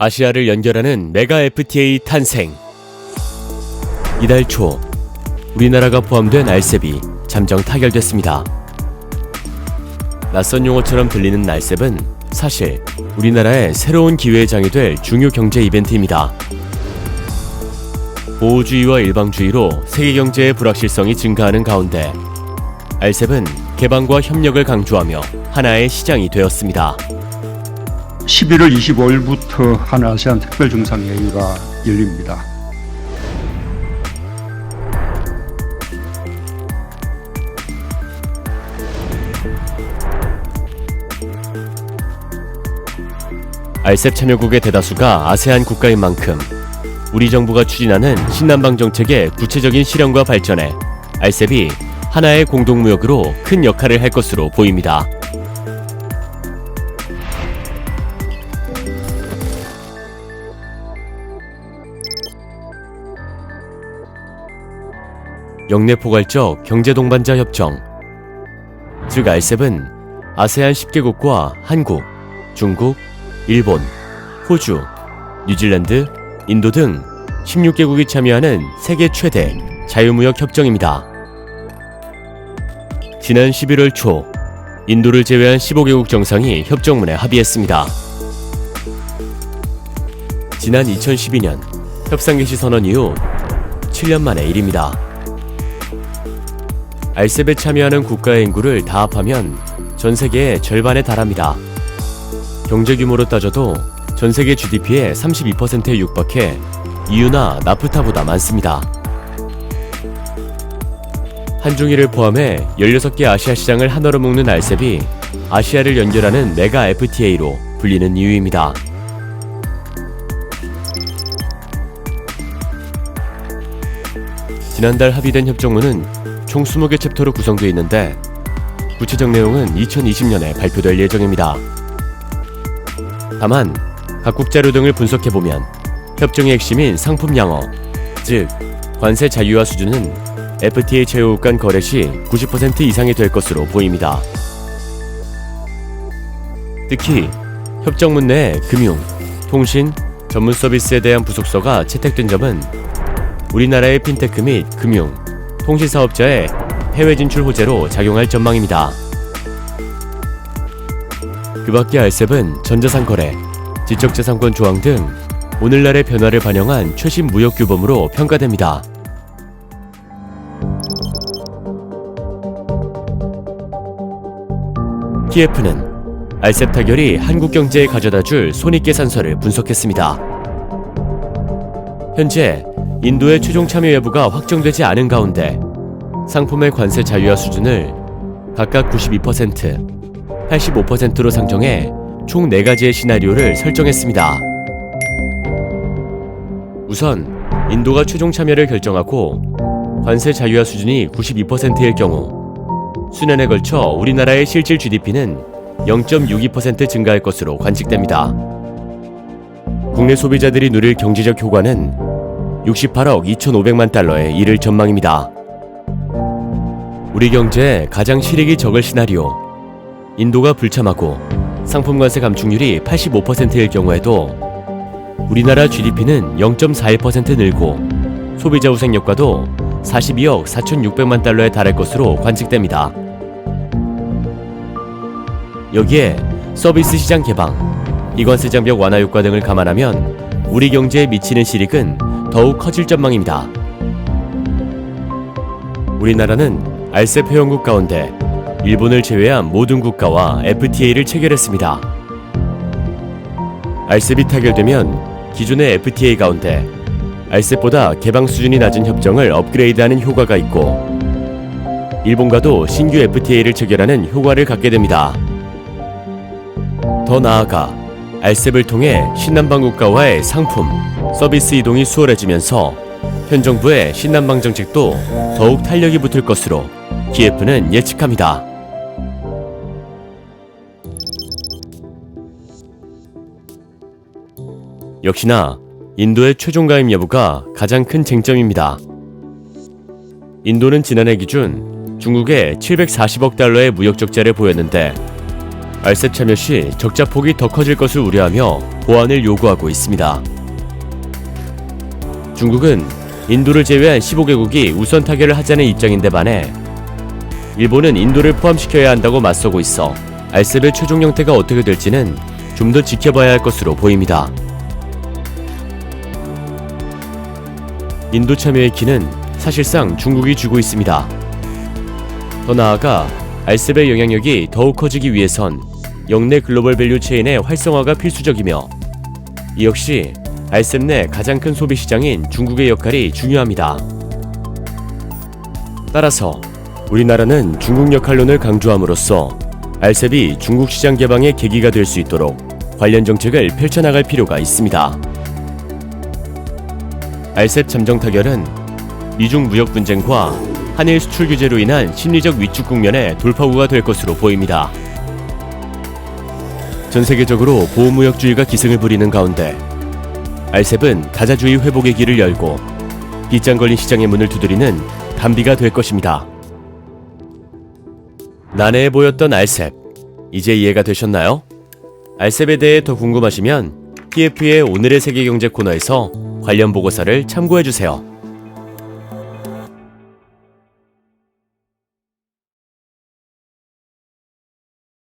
아시아를 연결하는 메가 FTA 탄생. 이달 초 우리나라가 포함된 RCEP이 잠정 타결됐습니다. 낯선 용어처럼 들리는 RCEP은 사실 우리나라의 새로운 기회의 장이 될 중요 경제 이벤트입니다. 보호주의와 일방주의로 세계 경제의 불확실성이 증가하는 가운데 RCEP은 개방과 협력을 강조하며 하나의 시장이 되었습니다. 11월 25일부터 한아세안 특별정상회의가 열립니다. RCEP 참여국의 대다수가 아세안 국가인 만큼 우리 정부가 추진하는 신남방 정책의 구체적인 실현과 발전에 RCEP이 하나의 공동무역으로 큰 역할을 할 것으로 보입니다. 영내포괄적 경제동반자 협정, 즉 RCEP은 아세안 10개국과 한국, 중국, 일본, 호주, 뉴질랜드, 인도 등 16개국이 참여하는 세계 최대 자유무역 협정입니다. 지난 11월 초 인도를 제외한 15개국 정상이 협정문에 합의했습니다. 지난 2012년 협상 개시 선언 이후 7년 만의 일입니다. RCEP에 참여하는 국가의 인구를 다 합하면 전 세계의 절반에 달합니다. 경제 규모로 따져도 전 세계 GDP의 32%에 육박해 EU나 나프타보다 많습니다. 한중일을 포함해 16개 아시아 시장을 하나로 묶는 RCEP이 아시아를 연결하는 메가 FTA로 불리는 이유입니다. 지난달 합의된 협정문은 총 20개 챕터로 구성되어 있는데 구체적 내용은 2020년에 발표될 예정입니다. 다만 각국 자료 등을 분석해보면 협정의 핵심인 상품 양어, 즉 관세 자유화 수준은 FTA 제휴국 간 거래 시 90% 이상이 될 것으로 보입니다. 특히 협정문 내에 금융, 통신, 전문 서비스에 대한 부속서가 채택된 점은 우리나라의 핀테크 및 금융, 통신 사업자의 해외 진출 호재로 작용할 전망입니다. 그 밖에 RCEP은 전자상 거래, 지적재산권 조항 등 오늘날의 변화를 반영한 최신 무역 규범으로 평가됩니다. TF는 RCEP 타결이 한국 경제에 가져다줄 손익계산서를 분석했습니다. 현재 인도의 최종 참여 여부가 확정되지 않은 가운데 상품의 관세 자유화 수준을 각각 92%, 85%로 상정해 총 4가지의 시나리오를 설정했습니다. 우선 인도가 최종 참여를 결정하고 관세 자유화 수준이 92%일 경우 수년에 걸쳐 우리나라의 실질 GDP는 0.62% 증가할 것으로 관측됩니다. 국내 소비자들이 누릴 경제적 효과는 68억 2,500만 달러에 이를 전망입니다. 우리 경제에 가장 실익이 적을 시나리오, 인도가 불참하고 상품 관세 감축률이 85%일 경우에도 우리나라 GDP는 0.41% 늘고 소비자 후생 효과도 42억 4,600만 달러에 달할 것으로 관측됩니다. 여기에 서비스 시장 개방, 이관세 장벽 완화 효과 등을 감안하면 우리 경제에 미치는 실익은 더욱 커질 전망입니다. 우리나라는 RCEP 회원국 가운데 일본을 제외한 모든 국가와 FTA를 체결했습니다. RCEP이 타결되면 기존의 FTA 가운데 RCEP보다 개방 수준이 낮은 협정을 업그레이드하는 효과가 있고 일본과도 신규 FTA를 체결하는 효과를 갖게 됩니다. 더 나아가 RCEP을 통해 신남방 국가와의 상품, 서비스 이동이 수월해지면서 현 정부의 신남방 정책도 더욱 탄력이 붙을 것으로 TF는 예측합니다. 역시나 인도의 최종 가입 여부가 가장 큰 쟁점입니다. 인도는 지난해 기준 중국에 740억 달러의 무역 적자를 보였는데 알셉 참여 시 적자 폭이 더 커질 것을 우려하며 보완을 요구하고 있습니다. 중국은 인도를 제외한 15개국이 우선 타결을 하자는 입장인데 반해 일본은 인도를 포함시켜야 한다고 맞서고 있어 알셉의 최종 형태가 어떻게 될지는 좀 더 지켜봐야 할 것으로 보입니다. 인도 참여의 키는 사실상 중국이 쥐고 있습니다. 더 나아가 알셉의 영향력이 더욱 커지기 위해선 역내 글로벌 밸류 체인의 활성화가 필수적이며 이 역시 알셉 내 가장 큰 소비 시장인 중국의 역할이 중요합니다. 따라서 우리나라는 중국 역할론을 강조함으로써 알셉이 중국 시장 개방의 계기가 될 수 있도록 관련 정책을 펼쳐나갈 필요가 있습니다. 알셉 잠정 타결은 미중 무역 분쟁과 한일 수출 규제로 인한 심리적 위축 국면의 돌파구가 될 것으로 보입니다. 전 세계적으로 보호무역주의가 기승을 부리는 가운데 알셉은 다자주의 회복의 길을 열고 빗장 걸린 시장의 문을 두드리는 단비가 될 것입니다. 난해해 보였던 알셉, 이제 이해가 되셨나요? 알셉에 대해 더 궁금하시면 TF의 오늘의 세계경제 코너에서 관련 보고서를 참고해주세요.